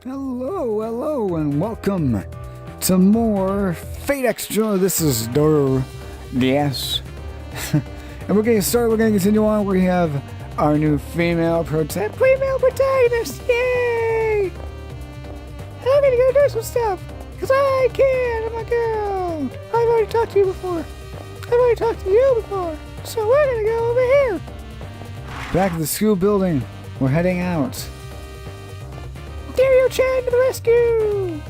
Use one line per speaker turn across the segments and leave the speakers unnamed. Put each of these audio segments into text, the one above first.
Hello, and welcome to more Fate Extra. This is Daaro, yes. And we're getting started, we're going to continue on. We have our new female protagonist, yay! And I'm going to go do some stuff, because I can, I'm a girl. I've already talked to you before. So we're going to go over here. Back at the school building, we're heading out. Daaro-chan to the rescue!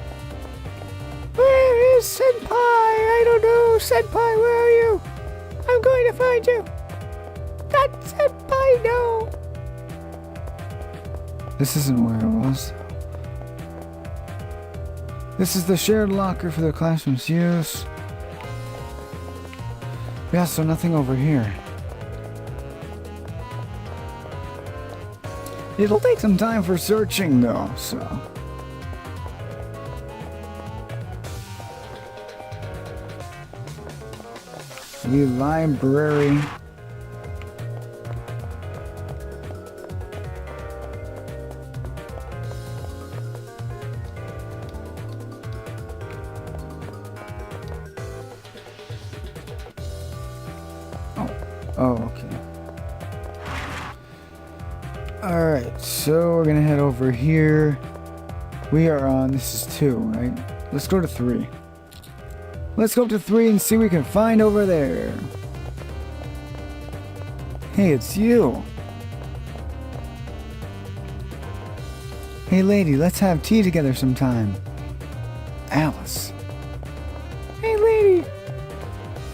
Where is Senpai? I don't know, Senpai, where are you? I'm going to find you. Not Senpai, no. This isn't where it was. This is the shared locker for the classroom's use. Yeah, so nothing over here. It'll take some time for searching, though, so... The library... Oh, okay. Alright, so we're gonna head over here. We are on, this is 2, right? Let's go to 3. Let's go up to 3 and see what we can find over there. Hey, it's you. Hey lady, let's have tea together sometime. Alice. Hey lady.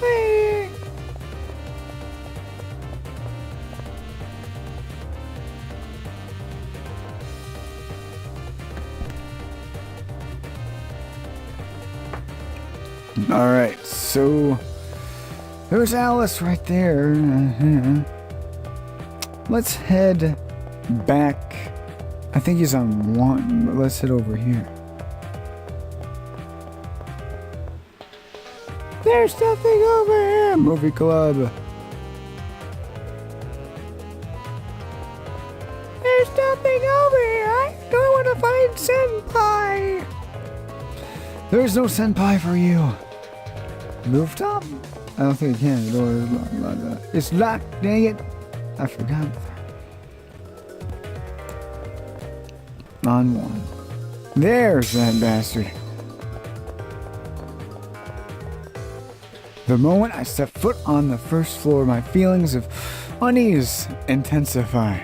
Hey. Alright, so there's Alice right there. Let's head back. I think he's on 1, but let's head over here. There's nothing over here. Movie club. There's nothing over here. I don't want to find Senpai. There's no Senpai for you. Rooftop? I don't think I can. The door is locked. It's locked, dang it. I forgot. On 1. There's that bastard. The moment I step foot on the first floor, my feelings of unease intensify.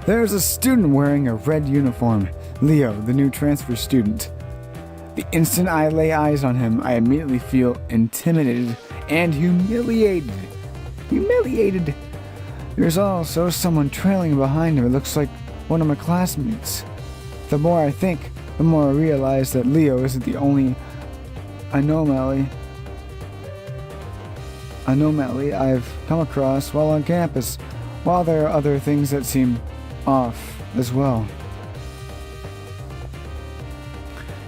There's a student wearing a red uniform. Leo, the new transfer student. The instant I lay eyes on him, I immediately feel intimidated and humiliated. There's also someone trailing behind him. It looks like one of my classmates. The more I think, the more I realize that Leo isn't the only anomaly I've come across while on campus, while there are other things that seem off as well.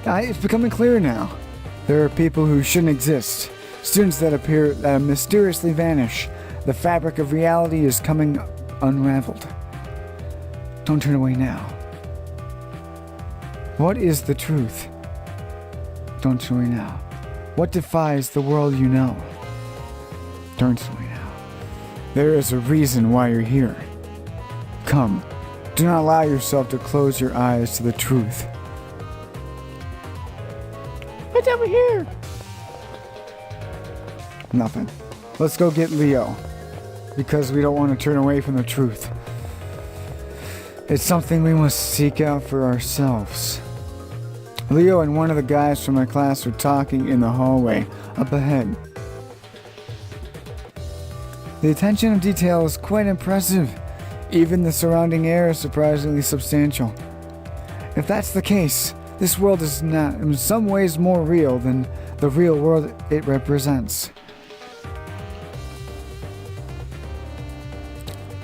It's becoming clear now. There are people who shouldn't exist. Students that mysteriously vanish. The fabric of reality is coming unraveled. Don't turn away now. What is the truth? Don't turn away now. What defies the world you know? Don't turn away now. There is a reason why you're here. Come. Do not allow yourself to close your eyes to the truth. What's over here? Nothing. Let's go get Leo. Because we don't want to turn away from the truth. It's something we must seek out for ourselves. Leo and one of the guys from my class are talking in the hallway up ahead. The attention of detail is quite impressive. Even the surrounding air is surprisingly substantial. If that's the case, this world is not, in some ways, more real than the real world it represents.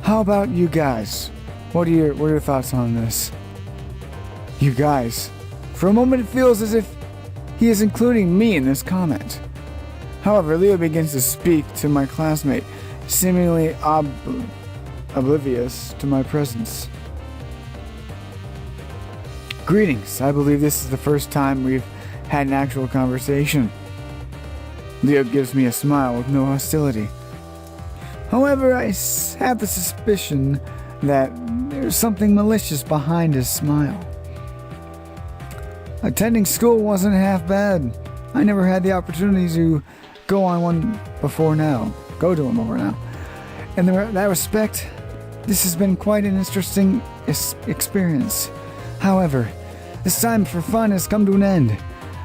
How about you guys? What are your thoughts on this? You guys. For a moment it feels as if he is including me in this comment. However, Leo begins to speak to my classmate, seemingly oblivious to my presence. Greetings. I believe this is the first time we've had an actual conversation. Leo gives me a smile with no hostility. However, I have the suspicion that there's something malicious behind his smile. Attending school wasn't half bad. I never had the opportunity to go to one before now. In that respect, this has been quite an interesting experience. However, this time for fun has come to an end.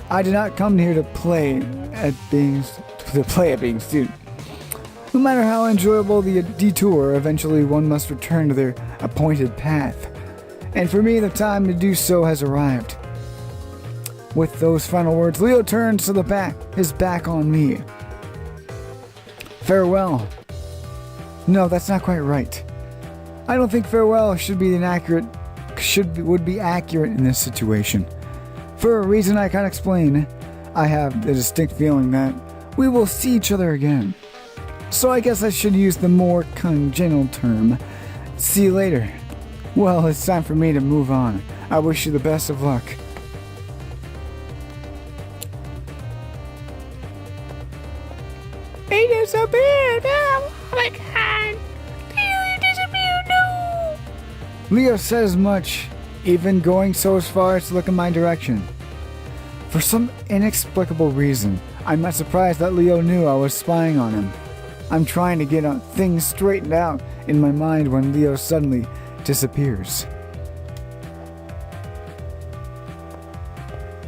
I did not come here to play at being student. No matter how enjoyable the detour, eventually one must return to their appointed path. And for me, the time to do so has arrived. With those final words, Leo turns to his back on me. Farewell. No, that's not quite right. I don't think farewell would be accurate in this situation. For a reason I can't explain, I have the distinct feeling that we will see each other again. So I guess I should use the more congenial term, see you later. Well, it's time for me to move on. I wish you the best of luck.
He disappeared! Oh my god! He disappeared! No!
Leo says much, even going so as far as to look in my direction. For some inexplicable reason, I'm not surprised that Leo knew I was spying on him. I'm trying to get things straightened out in my mind when Leo suddenly disappears.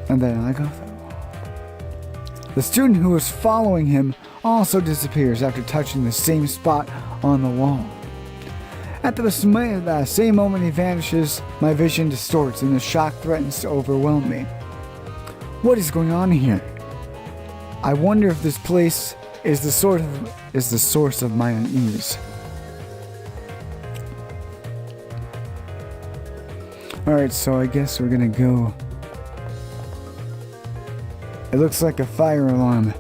And then I go through. The student who was following him also disappears after touching the same spot on the wall. At the same moment he vanishes, my vision distorts and the shock threatens to overwhelm me. What is going on here? I wonder if this place is the source of my unease. Alright, so I guess we're gonna go. It looks like a fire alarm.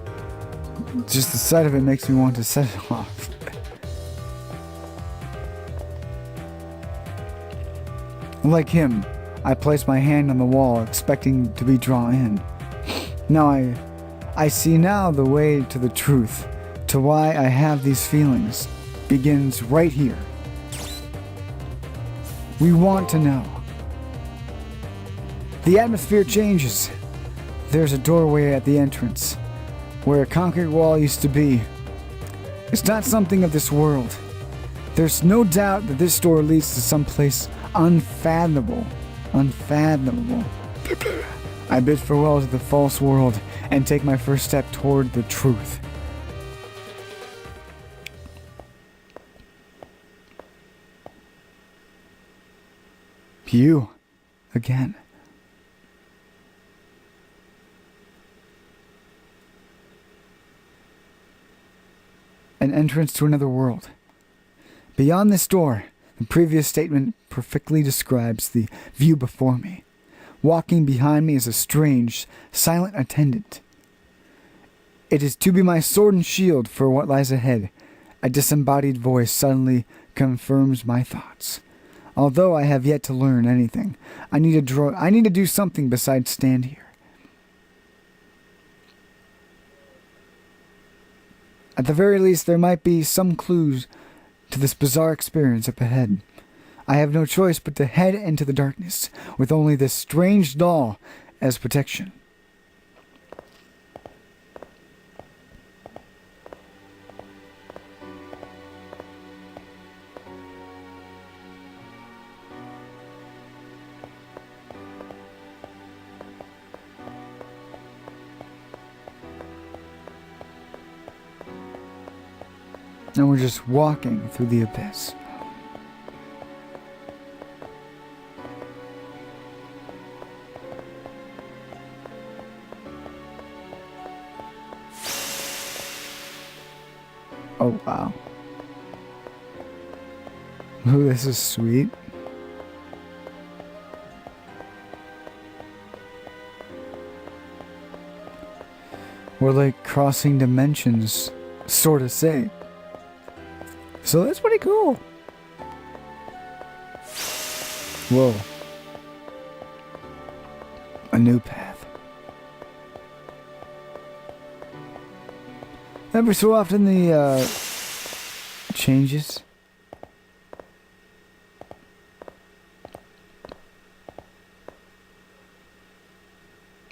Just the sight of it makes me want to set it off. Like him, I place my hand on the wall, expecting to be drawn in. Now I see now the way to the truth, to why I have these feelings, begins right here. We want to know. The atmosphere changes. There's a doorway at the entrance, where a concrete wall used to be. It's not something of this world. There's no doubt that this door leads to some place unfathomable. I bid farewell to the false world and take my first step toward the truth. You, again. An entrance to another world. Beyond this door, the previous statement perfectly describes the view before me. Walking behind me is a strange, silent attendant. It is to be my sword and shield for what lies ahead. A disembodied voice suddenly confirms my thoughts. Although I have yet to learn anything, I need to do something besides stand here. At the very least, there might be some clues to this bizarre experience up ahead. I have no choice but to head into the darkness, with only this strange doll as protection. And we're just walking through the abyss. Oh, wow. Ooh, this is sweet. We're like crossing dimensions, sort of say. So that's pretty cool. a new path. Every so often the changes.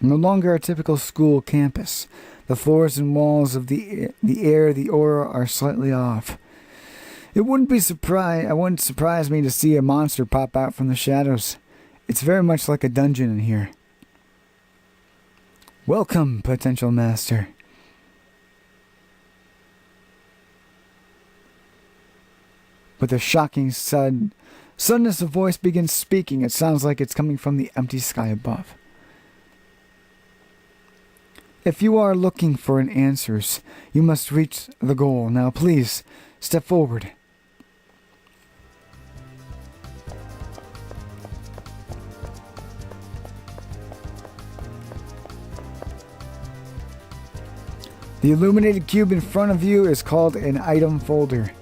No longer a typical school campus. The floors and walls of the air, the aura are slightly off. It wouldn't surprise me to see a monster pop out from the shadows. It's very much like a dungeon in here. Welcome, potential master. With a shocking suddenness, a voice begins speaking. It sounds like it's coming from the empty sky above. If you are looking for answers, you must reach the goal. Now please, step forward. The illuminated cube in front of you is called an item folder.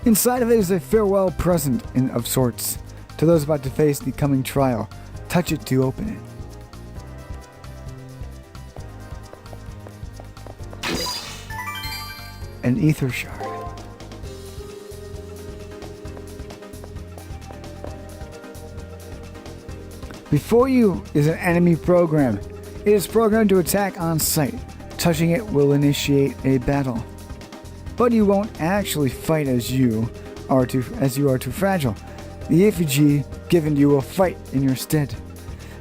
Inside of it is a farewell present of sorts to those about to face the coming trial. Touch it to open it. An ether shard. Before you is an enemy program. It is programmed to attack on sight. Touching it will initiate a battle. But you won't actually fight as you are too fragile. The effigy given you will fight in your stead.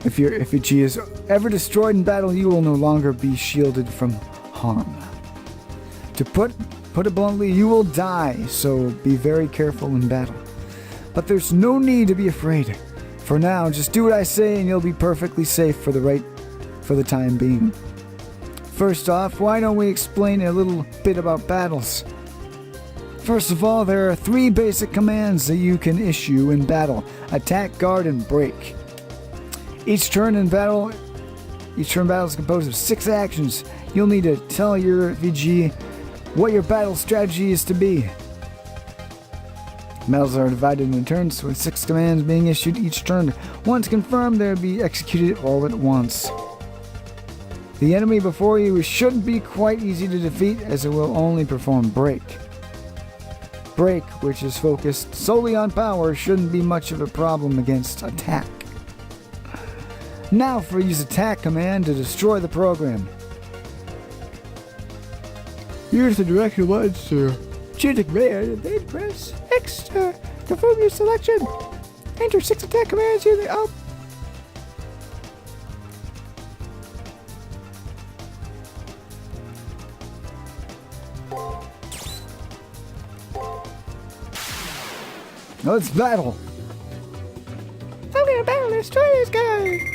If your effigy is ever destroyed in battle, you will no longer be shielded from harm. To put it bluntly, you will die, so be very careful in battle. But there's no need to be afraid. For now, just do what I say and you'll be perfectly safe for the time being. First off, why don't we explain a little bit about battles? First of all, there are 3 basic commands that you can issue in battle: attack, guard, and break. Each turn battle is composed of 6 actions. You'll need to tell your VG what your battle strategy is to be. Battles are divided into turns, with 6 commands being issued each turn. Once confirmed, they'll be executed all at once. The enemy before you shouldn't be quite easy to defeat, as it will only perform break. Break, which is focused solely on power, shouldn't be much of a problem against attack. Now for use attack command to destroy the program. Use the direction buttons to choose a command and then press X to confirm your selection. Enter 6 attack commands using up. Let's battle.
I'm gonna battle destroy this guy.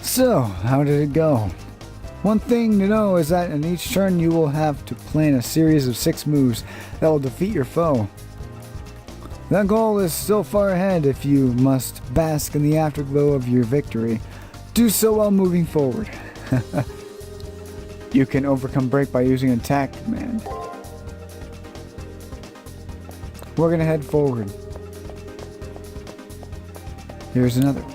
So, how did it go? One thing to know is that in each turn you will have to plan a series of 6 moves that will defeat your foe. That goal is still far ahead if you must bask in the afterglow of your victory. Do so while moving forward. You can overcome break by using attack command. We're gonna head forward. Here's another one.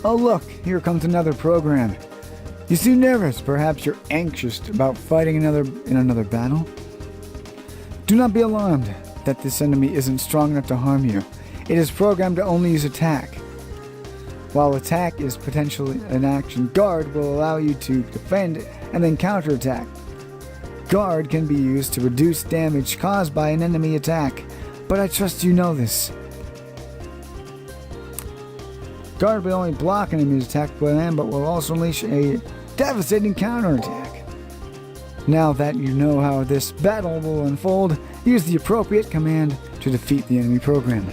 Oh look, here comes another program. You seem nervous, perhaps you're anxious about fighting in another battle? Do not be alarmed that this enemy isn't strong enough to harm you. It is programmed to only use attack. While attack is potentially an action, guard will allow you to defend and then counterattack. Guard can be used to reduce damage caused by an enemy attack, but I trust you know this. Guard will only block an enemy's attack plan, but will also unleash a devastating counterattack. Now that you know how this battle will unfold, use the appropriate command to defeat the enemy program.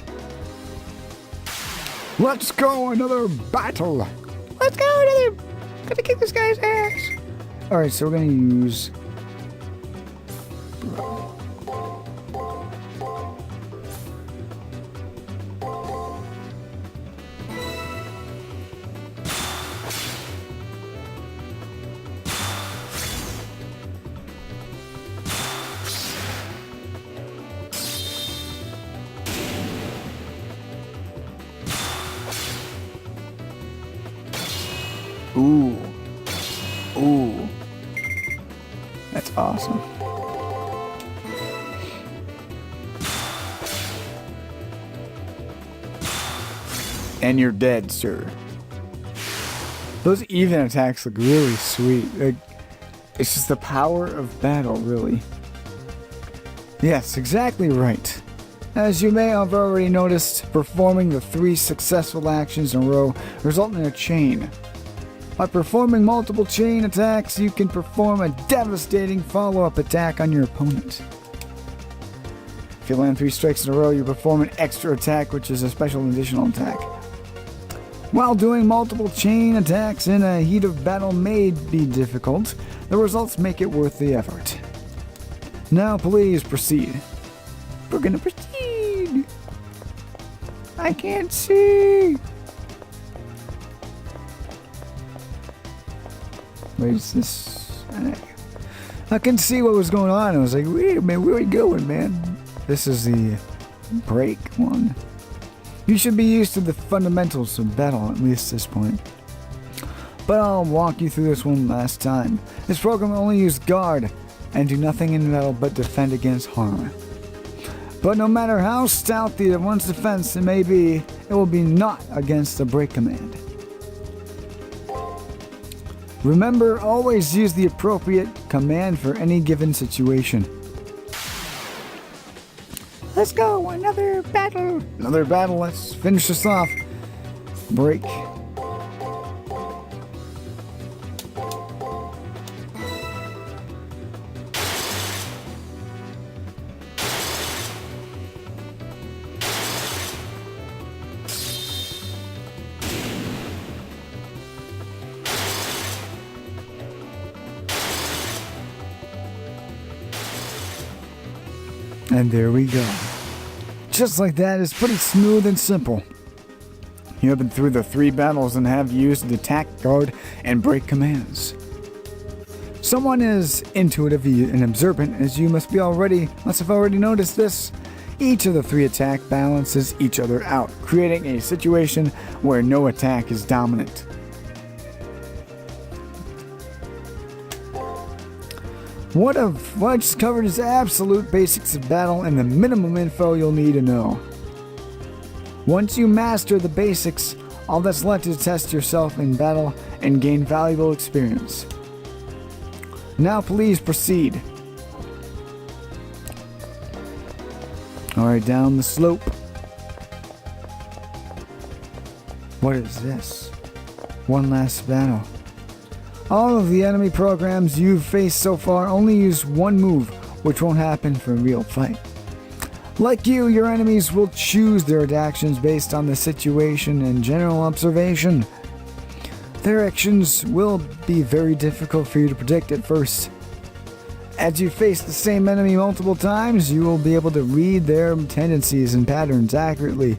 Let's go, another battle.
Let's go, another. Gonna kick this guy's ass.
Alright, so we're gonna use... Ooh. Ooh. That's awesome. And you're dead, sir. Those even attacks look really sweet. Like, it's just the power of battle, really. Yes, exactly right. As you may have already noticed, performing the 3 successful actions in a row result in a chain. By performing multiple chain attacks, you can perform a devastating follow-up attack on your opponent. If you land 3 strikes in a row, you perform an extra attack, which is a special additional attack. While doing multiple chain attacks in a heat of battle may be difficult, the results make it worth the effort. Now please proceed.
We're gonna proceed. I can't see.
Wait, is this... I can see what was going on. I was like, wait a minute, where are we going, man? This is the break one. You should be used to the fundamentals of battle, at least this point. But I'll walk you through this one last time. This program will only use guard, and do nothing in battle but defend against harm. But no matter how stout the one's defense it may be, it will be not against the break command. Remember, always use the appropriate command for any given situation.
Let's go, another battle.
Another battle, let's finish this off. Break. And there we go. Just like that, it's pretty smooth and simple. You have been through the 3 battles and have used the attack, guard, and break commands. Someone is intuitive and observant, as you must have already noticed this. Each of the 3 attack balances each other out, creating a situation where no attack is dominant. What I just covered is absolute basics of battle and the minimum info you'll need to know. Once you master the basics, all that's left is to test yourself in battle and gain valuable experience. Now please proceed. Alright, down the slope. What is this? One last battle. All of the enemy programs you've faced so far only use one move, which won't happen for a real fight. Like you, your enemies will choose their actions based on the situation and general observation. Their actions will be very difficult for you to predict at first. As you face the same enemy multiple times, you will be able to read their tendencies and patterns accurately.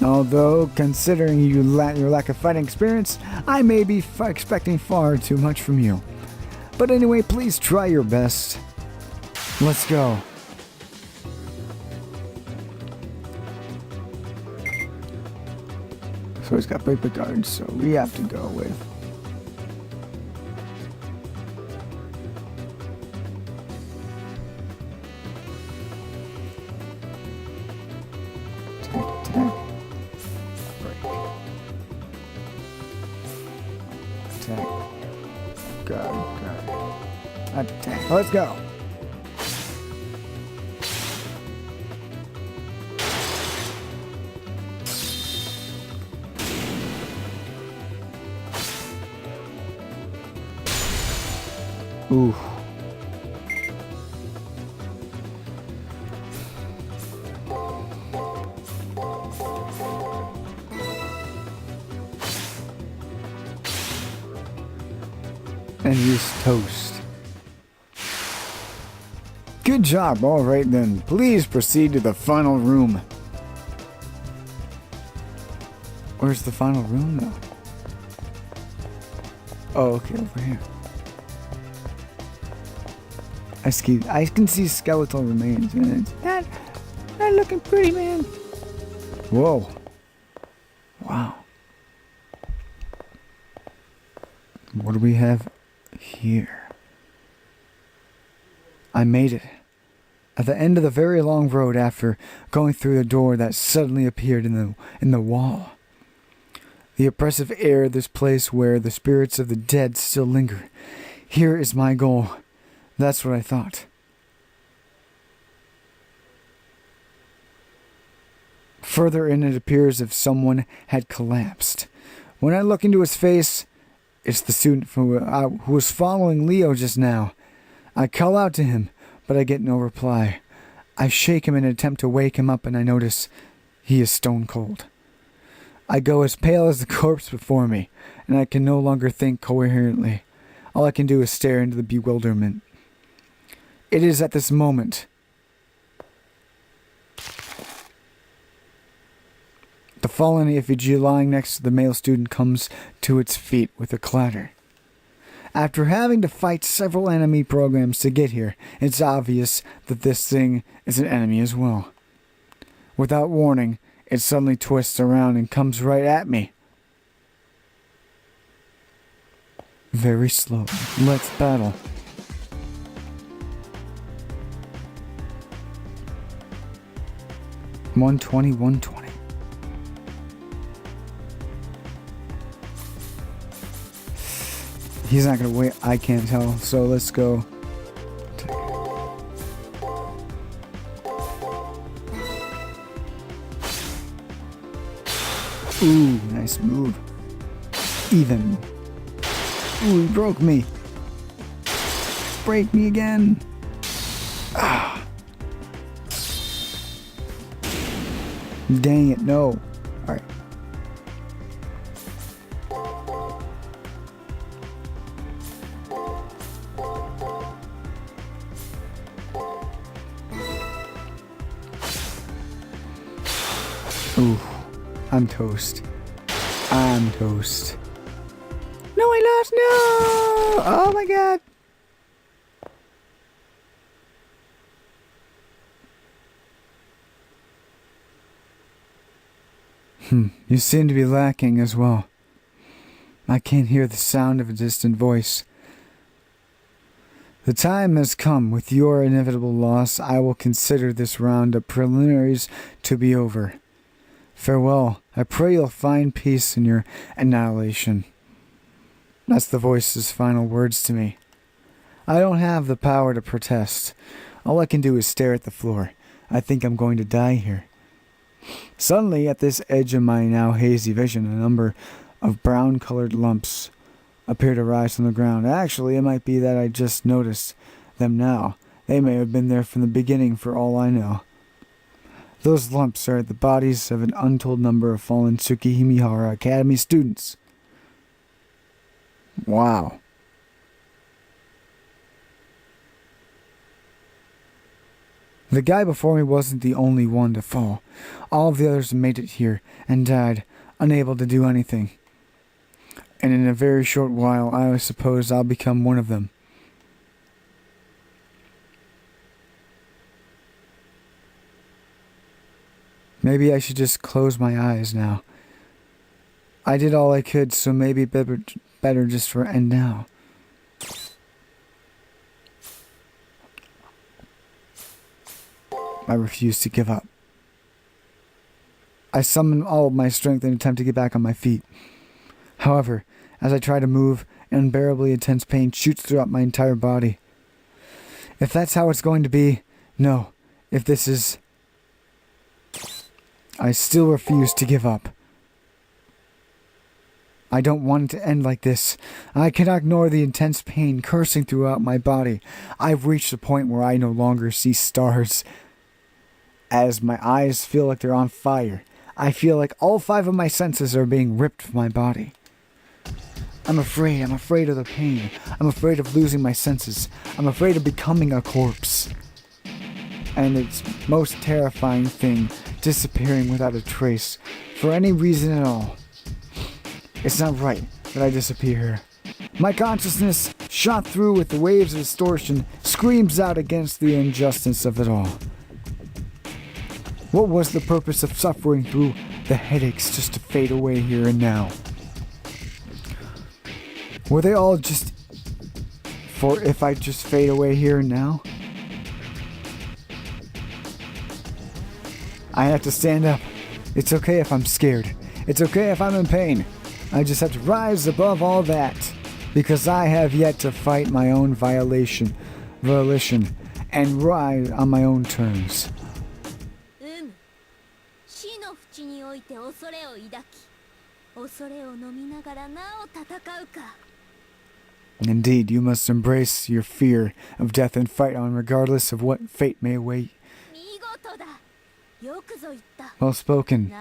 Although, considering your lack of fighting experience, I may be expecting far too much from you. But anyway, please try your best. Let's go. So he's got paper guards, so we have to go with... Attack. Let's go. Ooh. And he's toast. Good job. All right then. Please proceed to the final room. Where's the final room though? Oh, okay, over here. I can see skeletal remains, and it's not looking pretty, man. Whoa. Wow. What do we have here? I made it. At the end of the very long road after going through the door that suddenly appeared in the wall. The oppressive air of this place where the spirits of the dead still linger. Here is my goal. That's what I thought. Further in, it appears as if someone had collapsed. When I look into his face, it's the student who was following Leo just now. I call out to him, but I get no reply. I shake him in an attempt to wake him up, and I notice he is stone cold. I go as pale as the corpse before me, and I can no longer think coherently. All I can do is stare into the bewilderment. It is at this moment the fallen effigy lying next to the male student comes to its feet with a clatter. After having to fight several enemy programs to get here, it's obvious that this thing is an enemy as well. Without warning, it suddenly twists around and comes right at me. Very slow. Let's battle. $120. He's not gonna wait. I can't tell. So let's go. Ooh, nice move. Even. Ooh, he broke me. Break me again. Ah. Dang it, no. Alright. Ooh, I'm toast. I'm toast. No, I lost. No! Oh my god. You seem to be lacking as well. I can't hear the sound of a distant voice. The time has come. With your inevitable loss, I will consider this round of preliminaries to be over. Farewell. I pray you'll find peace in your annihilation. That's the voice's final words to me. I don't have the power to protest. All I can do is stare at the floor. I think I'm going to die here. Suddenly, at this edge of my now hazy vision, a number of brown-colored lumps appear to rise from the ground. Actually, it might be that I just noticed them now. They may have been there from the beginning for all I know. Those lumps are the bodies of an untold number of fallen Tsukihimihara Academy students. Wow. The guy before me wasn't the only one to fall. All of the others made it here and died, unable to do anything. And in a very short while, I suppose I'll become one of them. Maybe I should just close my eyes now. I did all I could, so maybe better just for end now. I refuse to give up. I summon all of my strength in an attempt to get back on my feet. However, as I try to move, an unbearably intense pain shoots throughout my entire body. If that's how it's going to be, no. If this is... I still refuse to give up. I don't want it to end like this. I cannot ignore the intense pain coursing throughout my body. I've reached a point where I no longer see stars. As my eyes feel like they're on fire, I feel like all 5 of my senses are being ripped from my body. I'm afraid of the pain. I'm afraid of losing my senses. I'm afraid of becoming a corpse. And its most terrifying thing, disappearing without a trace, for any reason at all. It's not right that I disappear. My consciousness, shot through with the waves of distortion, screams out against the injustice of it all. What was the purpose of suffering through the headaches just to fade away here and now? Were they all just for if I just fade away here and now? I have to stand up. It's okay if I'm scared. It's okay if I'm in pain. I just have to rise above all that. Because I have yet to fight my own volition, and rise on my own terms. Indeed, you must embrace your fear of death and fight on regardless of what fate may await. Well spoken,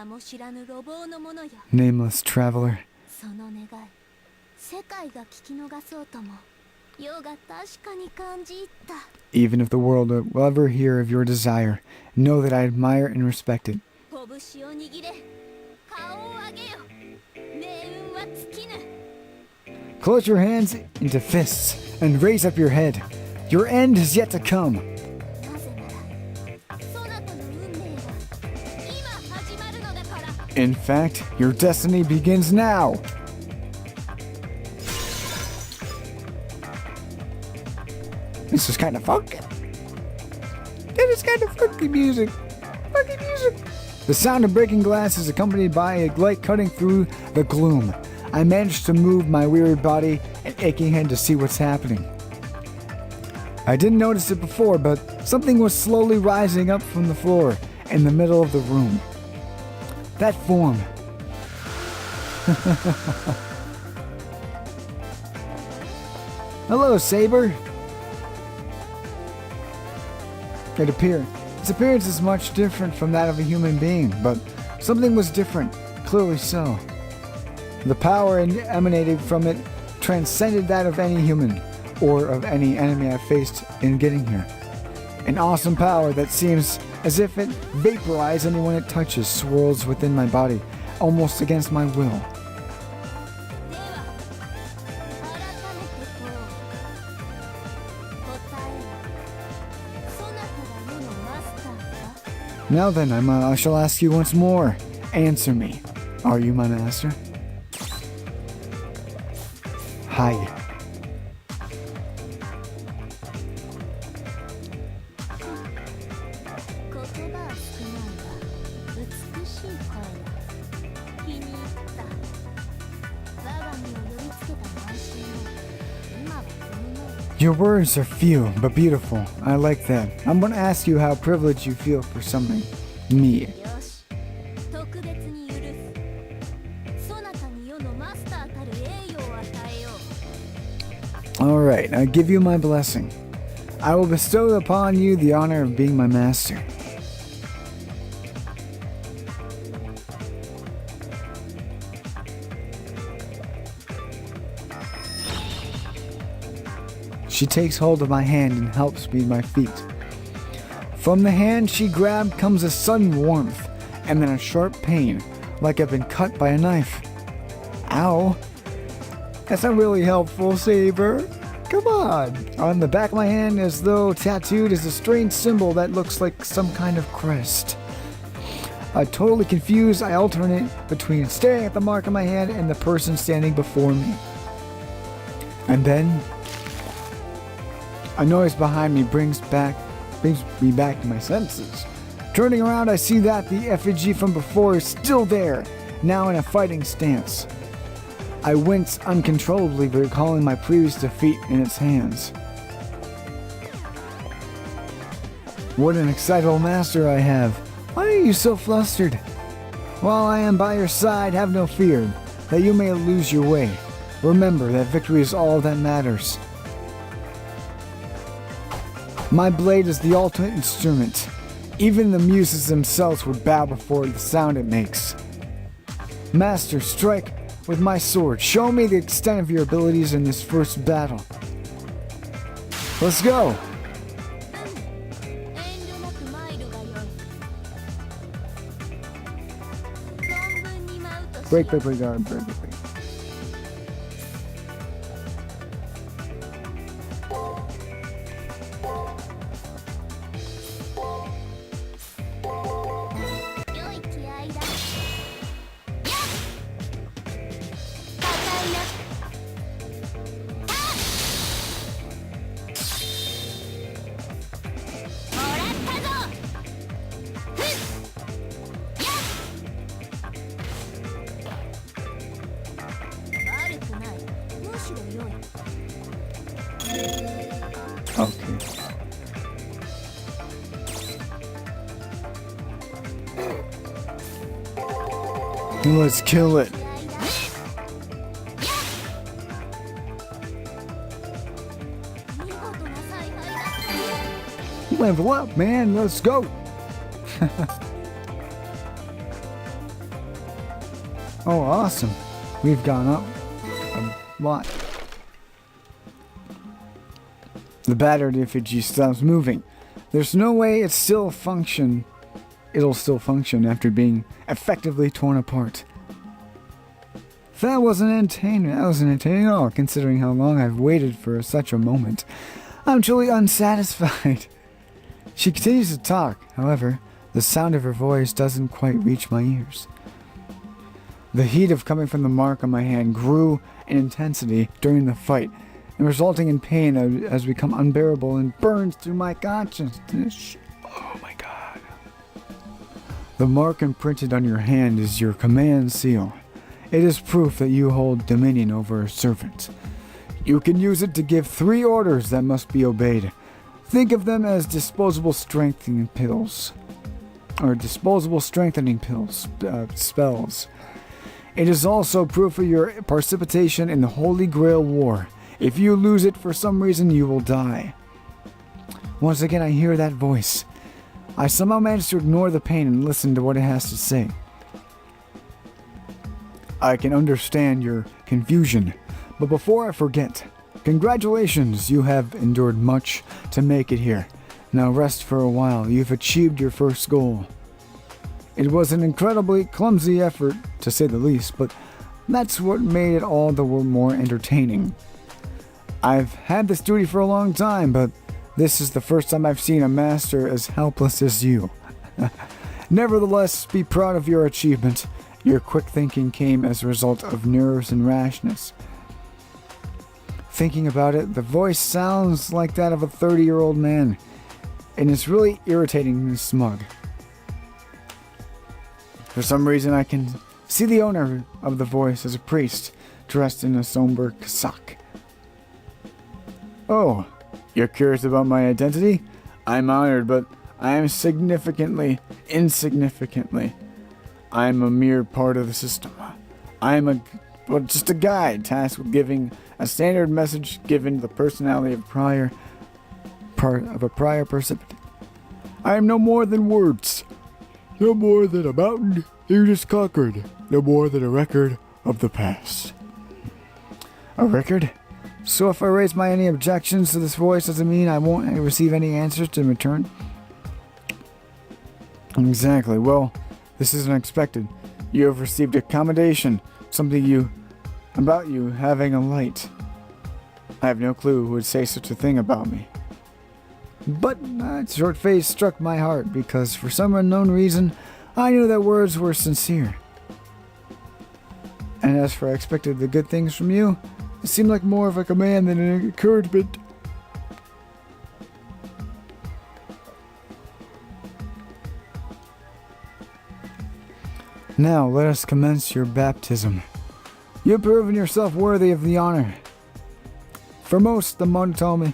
nameless traveler. Even if the world will ever hear of your desire, know that I admire and respect it. Close your hands into fists and raise up your head. Your end is yet to come. In fact, your destiny begins now. This is kind of funky. It is kind of funky music. Funky music. The sound of breaking glass is accompanied by a light cutting through the gloom. I managed to move my weary body and aching head to see what's happening. I didn't notice it before, but something was slowly rising up from the floor in the middle of the room. That form. Hello, Saber. Its appearance is much different from that of a human being, but something was different, clearly so. The power emanating from it transcended that of any human, or of any enemy I faced in getting here. An awesome power that seems as if it vaporizes anyone it touches, swirls within my body, almost against my will. Now then, I shall ask you once more. Answer me. Are you my master? Hi. Your words are few, but beautiful. I like that. I'm going to ask you how privileged you feel for summoning me. Alright, I give you my blessing. I will bestow upon you the honor of being my master. She takes hold of my hand and helps me to my feet. From the hand she grabbed comes a sudden warmth, and then a sharp pain, like I've been cut by a knife. Ow! That's not really helpful, Saber. Come on! On the back of my hand, as though tattooed, is a strange symbol that looks like some kind of crest. Totally confused, I alternate between staring at the mark on my hand and the person standing before me. And then a noise behind me brings me back to my senses. Turning around, I see that the effigy from before is still there, now in a fighting stance. I wince uncontrollably, recalling my previous defeat in its hands. What an excitable master I have. Why are you so flustered? While I am by your side, have no fear that you may lose your way. Remember that victory is all that matters. My blade is the ultimate instrument. Even the muses themselves would bow before the sound it makes. Master, strike with my sword. Show me the extent of your abilities in this first battle. Let's go. Break guard, break. Okay. Let's kill it. Level up, man. Let's go. Oh, awesome. We've gone up a lot. The battered effigy stops moving. There's no way it'll still function after being effectively torn apart. That wasn't entertaining at all, considering how long I've waited for such a moment. I'm truly unsatisfied. She continues to talk, however, the sound of her voice doesn't quite reach my ears. The heat of coming from the mark on my hand grew in intensity during the fight, and resulting in pain has become unbearable and burns through my consciousness. Oh my god. The mark imprinted on your hand is your command seal. It is proof that you hold dominion over a servant. You can use it to give 3 orders that must be obeyed. Think of them as disposable strengthening pills. Or disposable strengthening pills, spells. It is also proof of your participation in the Holy Grail War. If you lose it for some reason, you will die. Once again, I hear that voice. I somehow managed to ignore the pain and listen to what it has to say. I can understand your confusion, but before I forget, congratulations, you have endured much to make it here. Now rest for a while, you've achieved your first goal. It was an incredibly clumsy effort, to say the least, but that's what made it all the more entertaining. I've had this duty for a long time, but this is the first time I've seen a master as helpless as you. Nevertheless, be proud of your achievement. Your quick thinking came as a result of nerves and rashness. Thinking about it, the voice sounds like that of a 30-year-old man, and it's really irritating and smug. For some reason, I can see the owner of the voice as a priest, dressed in a somber cassock. Oh, you're curious about my identity? I'm honored, but I am insignificantly. I'm a mere part of the system. I'm just a guide tasked with giving a standard message given the personality of a prior recipient. I am no more than words, no more than a mountain you just conquered, no more than a record of the past. A record? So if I raise any objections to this voice, does it mean I won't receive any answers in return? Exactly. Well, this is unexpected. You have received accommodation, something about you having a light. I have no clue who would say such a thing about me. But its short face struck my heart because for some unknown reason, I knew that words were sincere. And as for I expected the good things from you, it seemed like more of a command than an encouragement. Now let us commence your baptism. You have proven yourself worthy of the honor. For most, the monotony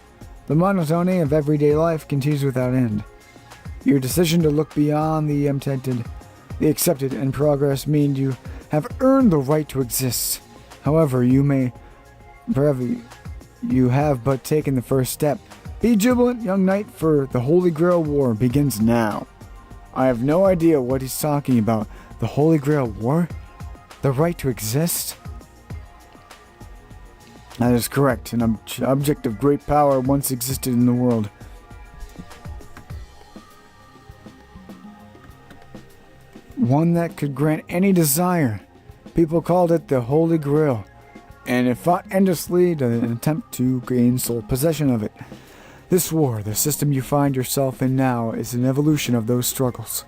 of everyday life continues without end. Your decision to look beyond the accepted and progress mean you have earned the right to exist. However, you have but taken the first step. Be jubilant, young knight, for the Holy Grail War begins now. I have no idea what he's talking about. The Holy Grail War? The right to exist? That is correct. An object of great power once existed in the world. One that could grant any desire. People called it the Holy Grail, and it fought endlessly to attempt to gain sole possession of it. This war, the system you find yourself in now, is an evolution of those struggles.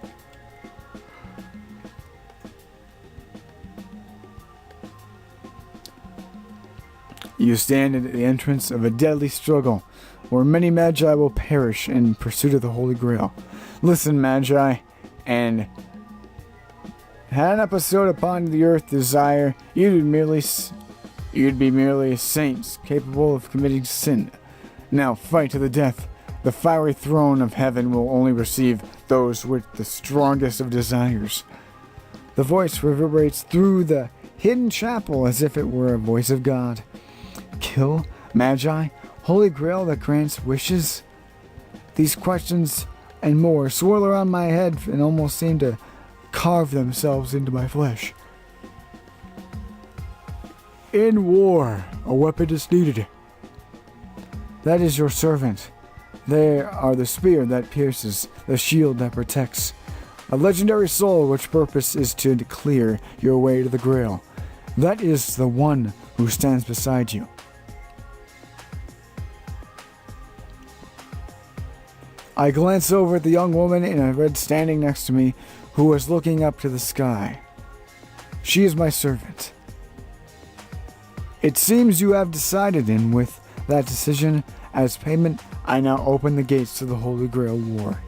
You stand at the entrance of a deadly struggle, where many magi will perish in pursuit of the Holy Grail. Listen, magi, and had an episode upon the earth desire, you'd be merely saints capable of committing sin. Now fight to the death. The fiery throne of heaven will only receive those with the strongest of desires. The voice reverberates through the hidden chapel as if it were a voice of God. Kill, magi, Holy Grail that grants wishes? These questions and more swirl around my head and almost seem to carve themselves into my flesh. In war, a weapon is needed. That is your servant. They are the spear that pierces, the shield that protects. A legendary soul which purpose is to clear your way to the Grail. That is the one who stands beside you. I glance over at the young woman in a red standing next to me who was looking up to the sky. She is my servant. It seems you have decided, and with that decision as payment, I now open the gates to the Holy Grail War.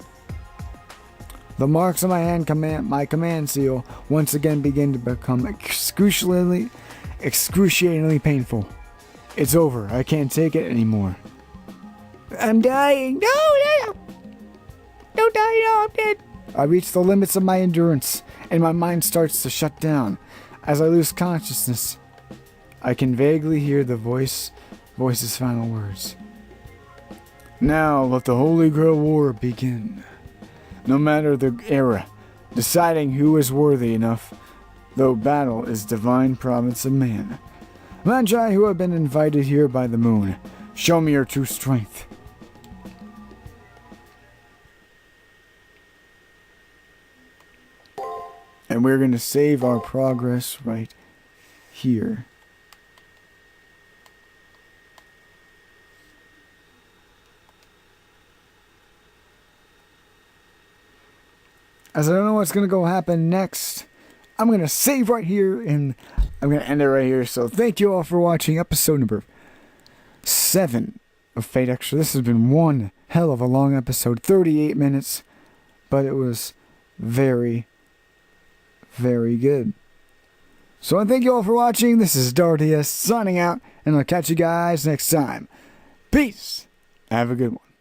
The marks on my hand, my command seal, once again begin to become excruciatingly painful. It's over. I can't take it anymore.
I'm dying. No. Don't die. No, I'm dead.
I reach the limits of my endurance, and my mind starts to shut down. As I lose consciousness, I can vaguely hear the voice's final words. Now let the Holy Grail War begin. No matter the era, deciding who is worthy enough, though battle is divine province of man. Magi who have been invited here by the moon, show me your true strength. And we're going to save our progress right here. As I don't know what's going to happen next, I'm going to save right here and I'm going to end it right here. So thank you all for watching episode number 7 of Fate Extra. This has been one hell of a long episode, 38 minutes, but it was very, very good. So I thank you all for watching. This is Daaro signing out, and I'll catch you guys next time. Peace. Have a good one.